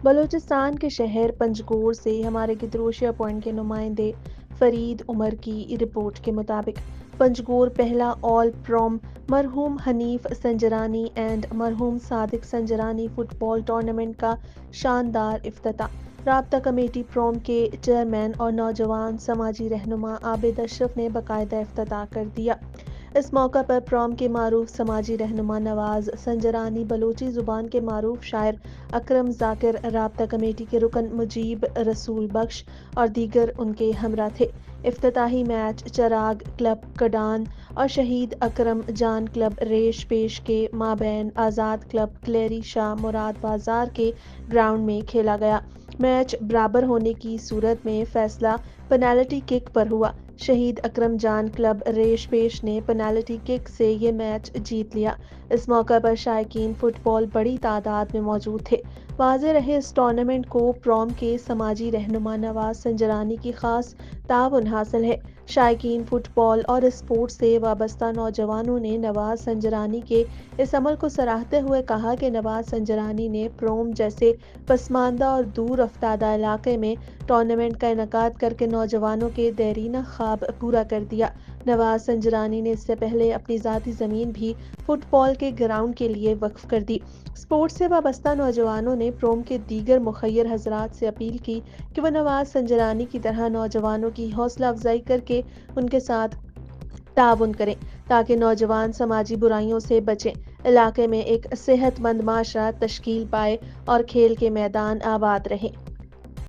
بلوچستان کے شہر پنجگور سے ہمارے گدروشیا پوائنٹ کے نمائندے فرید عمر کی رپورٹ کے مطابق پنجگور پہلا آل پروم مرحوم حنیف سنجرانی اینڈ مرحوم صادق سنجرانی فٹ بال ٹورنامنٹ کا شاندار افتتاح۔ رابطہ کمیٹی پروم کے چیئرمین اور نوجوان سماجی رہنما عابد اشرف نے باقاعدہ افتتاح کر دیا۔ اس موقع پر پروم کے معروف سماجی رہنما نواز سنجرانی، بلوچی زبان کے معروف شاعر اکرم ذاکر، رابطہ کمیٹی کے رکن مجیب رسول بخش اور دیگر ان کے ہمراہ تھے۔ افتتاحی میچ چراغ کلب کڈان اور شہید اکرم جان کلب ریش پیش کے مابین آزاد کلب کلیری شاہ مراد بازار کے گراؤنڈ میں کھیلا گیا۔ میچ برابر ہونے کی صورت میں فیصلہ پینالٹی کک پر ہوا۔ شہید اکرم جان کلب ریش پیش نے پینالٹی کک سے یہ میچ جیت لیا۔ اس موقع پر شائقین فٹ بال بڑی تعداد میں موجود تھے۔ واضح رہے اس ٹورنامنٹ کو پروم کے سماجی رہنما نواز سنجرانی کی خاص تعاون حاصل ہے۔ شائقین فٹ بال اور اسپورٹس سے وابستہ نوجوانوں نے نواز سنجرانی کے اس عمل کو سراہتے ہوئے کہا کہ نواز سنجرانی نے پروم جیسے پسماندہ اور دور افتادہ علاقے میں ٹورنامنٹ کا انعقاد کر کے نوجوانوں کے دیرینہ خواب پورا کر دیا۔ نواز سنجرانی نے اس سے پہلے اپنی ذاتی زمین بھی فٹ بال کے گراؤنڈ کے لیے وقف کر دی۔ اسپورٹس سے وابستہ نوجوانوں نے پروم کے دیگر مخیر حضرات سے اپیل کی کہ وہ نواز سنجرانی کی طرح نوجوانوں کی حوصلہ افزائی کر کے ان کے ساتھ تعاون کریں تاکہ نوجوان سماجی برائیوں سے بچیں، علاقے میں ایک صحت مند معاشرہ تشکیل پائے اور کھیل کے میدان آباد رہیں۔